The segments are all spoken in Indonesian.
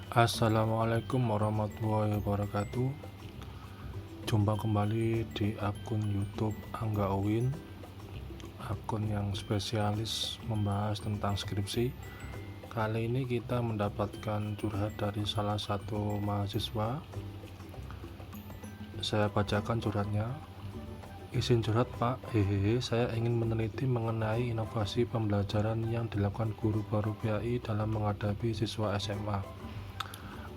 Assalamualaikum warahmatullahi wabarakatuh. Jumpa kembali di akun YouTube Angga Owin, akun yang spesialis membahas tentang skripsi. Kali ini kita mendapatkan curhat dari salah satu mahasiswa. Saya bacakan curhatnya. Izin curhat Pak, hehehe, saya ingin meneliti mengenai inovasi pembelajaran yang dilakukan guru baru PAI dalam menghadapi siswa SMA.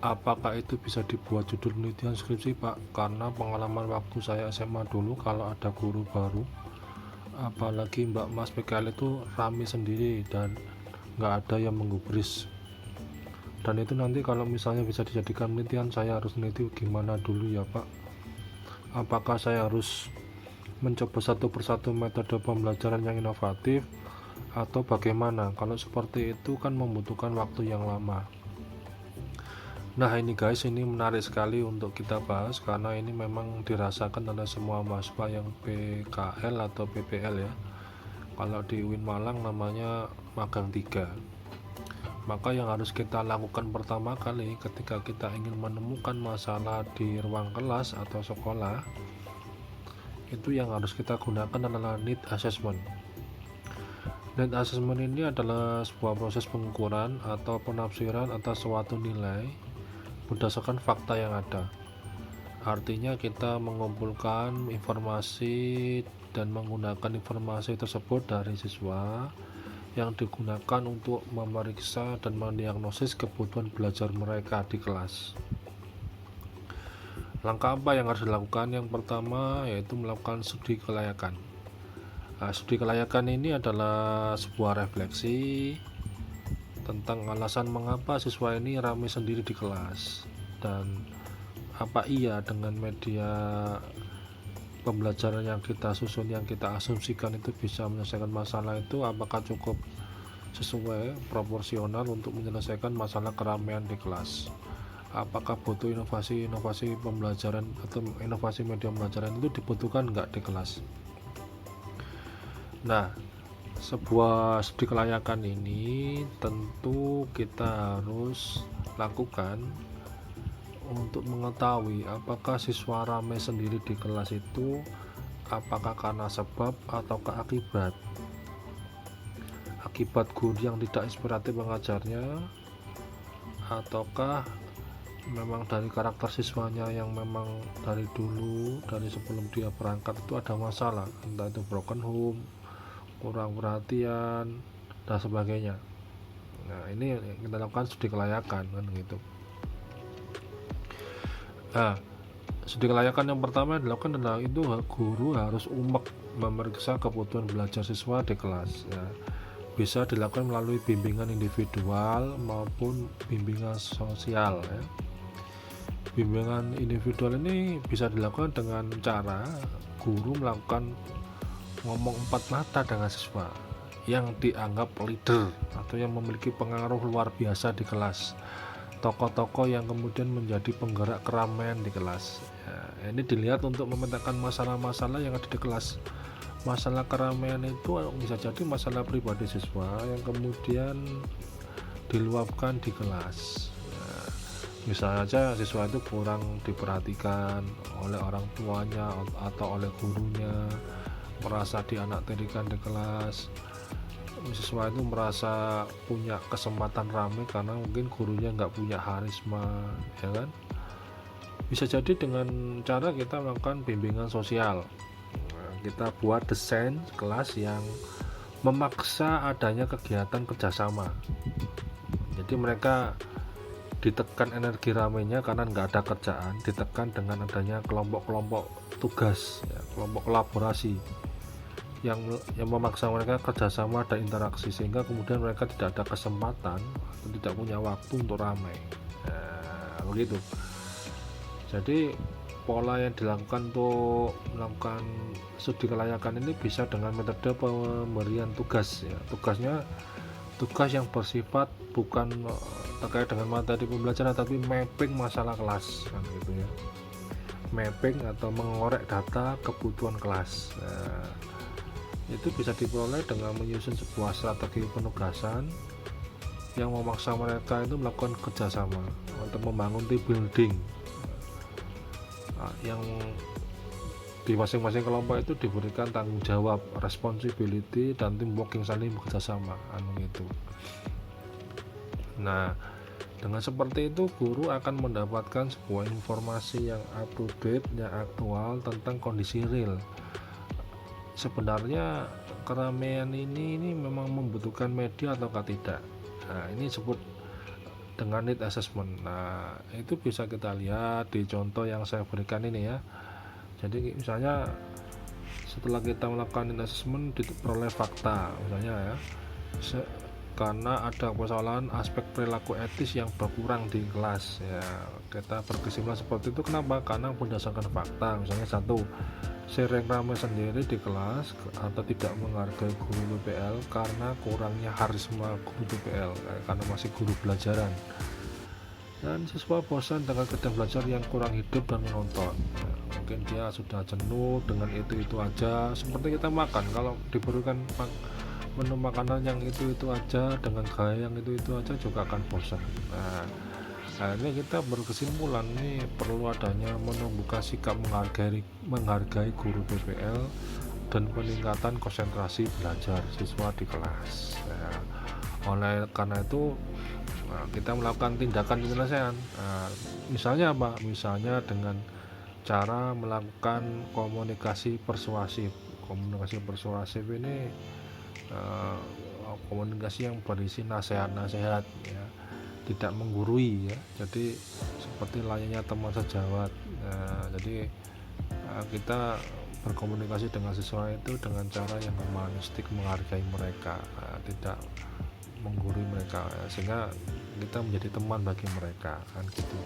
Apakah itu bisa dibuat judul penelitian skripsi Pak? Karena pengalaman waktu saya SMA dulu, kalau ada guru baru, apalagi Mbak Mas PKL itu rame sendiri dan nggak ada yang menggubris. Dan itu nanti kalau misalnya bisa dijadikan penelitian, saya harus meneliti gimana dulu ya Pak. Apakah saya harus mencoba satu persatu metode pembelajaran yang inovatif, atau bagaimana? Kalau seperti itu kan membutuhkan waktu yang lama. Nah ini guys, ini menarik sekali untuk kita bahas karena ini memang dirasakan oleh semua mahasiswa yang PKL atau PPL ya. Kalau di UIN Malang namanya magang 3. Maka yang harus kita lakukan pertama kali ketika kita ingin menemukan masalah di ruang kelas atau sekolah, itu yang harus kita gunakan adalah need assessment. Need assessment ini adalah sebuah proses pengukuran atau penafsiran atas suatu nilai berdasarkan fakta yang ada. Artinya kita mengumpulkan informasi dan menggunakan informasi tersebut dari siswa yang digunakan untuk memeriksa dan mendiagnosis kebutuhan belajar mereka di kelas. Langkah apa yang harus dilakukan? Yang pertama yaitu melakukan studi kelayakan. Studi kelayakan ini adalah sebuah refleksi tentang alasan mengapa siswa ini ramai sendiri di kelas, dan apa iya dengan media pembelajaran yang kita susun, yang kita asumsikan itu bisa menyelesaikan masalah itu, apakah cukup sesuai proporsional untuk menyelesaikan masalah keramaian di kelas, apakah butuh inovasi pembelajaran atau inovasi media pembelajaran itu dibutuhkan nggak di kelas. Nah, sebuah studi kelayakan ini tentu kita harus lakukan untuk mengetahui apakah siswa ramai sendiri di kelas itu apakah karena sebab ataukah akibat guru yang tidak inspiratif mengajarnya, ataukah memang dari karakter siswanya yang memang dari dulu, dari sebelum dia berangkat itu ada masalah, entah itu broken home, kurang perhatian dan sebagainya. Nah ini kita lakukan studi kelayakan kan gitu. Nah, studi kelayakan yang pertama yang dilakukan adalah itu guru harus umek memeriksa kebutuhan belajar siswa di kelas ya. Bisa dilakukan melalui bimbingan individual maupun bimbingan sosial ya. Bimbingan individual ini bisa dilakukan dengan cara guru melakukan ngomong 4 mata dengan siswa yang dianggap leader atau yang memiliki pengaruh luar biasa di kelas, tokoh-tokoh yang kemudian menjadi penggerak keramaian di kelas ya. Ini dilihat untuk memetakan masalah-masalah yang ada di kelas. Masalah keramaian itu bisa jadi masalah pribadi siswa yang kemudian diluapkan di kelas ya. Misalnya aja siswa itu kurang diperhatikan oleh orang tuanya atau oleh gurunya, merasa dianaktirikan di kelas. Siswa itu merasa punya kesempatan ramai karena mungkin gurunya nggak punya harisma ya kan. Bisa jadi dengan cara kita melakukan bimbingan sosial. Kita buat desain kelas yang memaksa adanya kegiatan kerjasama, jadi mereka ditekan energi ramainya karena nggak ada kerjaan, ditekan dengan adanya kelompok-kelompok tugas ya, kelompok kolaborasi yang memaksa mereka kerjasama dan interaksi, sehingga kemudian mereka tidak ada kesempatan atau tidak punya waktu untuk ramai. Nah, begitu. Jadi pola yang dilakukan untuk melakukan studi kelayakan ini bisa dengan metode pemberian tugas ya. Tugas yang bersifat bukan terkait dengan materi pembelajaran tapi mapping masalah kelas kan gitu ya. Mapping atau mengorek data kebutuhan kelas. Itu bisa diperoleh dengan menyusun sebuah strategi penugasan yang memaksa mereka itu melakukan kerjasama untuk membangun team building. Yang di masing-masing kelompok itu diberikan tanggung jawab, responsibility, dan teamwork yang saling bekerjasama gitu. Nah, dengan seperti itu guru akan mendapatkan sebuah informasi yang up to date, yang aktual tentang kondisi real. Sebenarnya keramaian ini memang membutuhkan media ataukah tidak. Nah, ini disebut dengan need assessment. Nah, itu bisa kita lihat di contoh yang saya berikan ini ya. Jadi misalnya setelah kita melakukan need assessment diperoleh fakta misalnya ya, karena ada persoalan aspek perilaku etis yang berkurang di kelas ya, kita berkesimpulan seperti itu. Kenapa? Karena berdasarkan fakta, misalnya satu, sering ramai sendiri di kelas atau tidak menghargai guru PPL karena kurangnya harisma guru PPL karena masih guru pelajaran, dan siswa bosan dengan kegiatan belajar yang kurang hidup dan menonton. Mungkin dia sudah jenuh dengan itu aja, seperti kita makan, kalau diberikan menu makanan yang itu aja dengan gaya yang itu aja juga akan bosan. Nah, akhirnya kita berkesimpulan nih perlu adanya menumbuhkan sikap menghargai guru PPL dan peningkatan konsentrasi belajar siswa di kelas. Nah, oleh karena itu kita melakukan tindakan penyelesaian. Misalnya apa? Misalnya dengan cara melakukan komunikasi persuasif. Komunikasi persuasif ini komunikasi yang berisi nasihat-nasihat ya, tidak menggurui ya, jadi seperti layaknya teman sejawat. Jadi kita berkomunikasi dengan siswa itu dengan cara yang humanistik, menghargai mereka, tidak menggurui mereka, sehingga kita menjadi teman bagi mereka kan gitu,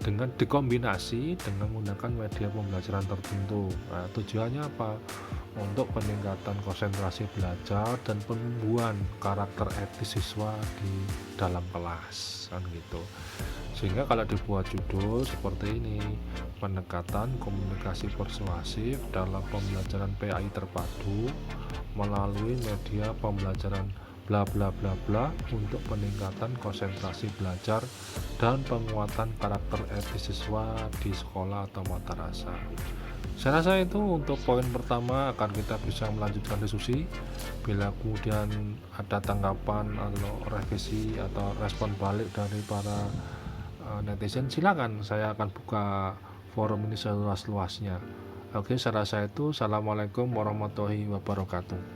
dengan dikombinasi dengan menggunakan media pembelajaran tertentu. Tujuannya apa? Untuk peningkatan konsentrasi belajar dan penumbuhan karakter etis siswa di dalam kelas kan gitu. Sehingga kalau dibuat judul seperti ini, pendekatan komunikasi persuasif dalam pembelajaran PAI terpadu melalui media pembelajaran bla bla bla bla untuk peningkatan konsentrasi belajar dan penguatan karakter etis siswa di sekolah atau madrasah. Saya rasa itu untuk poin pertama, akan kita bisa melanjutkan diskusi. Bila kemudian ada tanggapan atau revisi atau respon balik dari para netizen, silakan, saya akan buka forum ini seluas-luasnya. Oke, saya rasa itu. Assalamualaikum warahmatullahi wabarakatuh.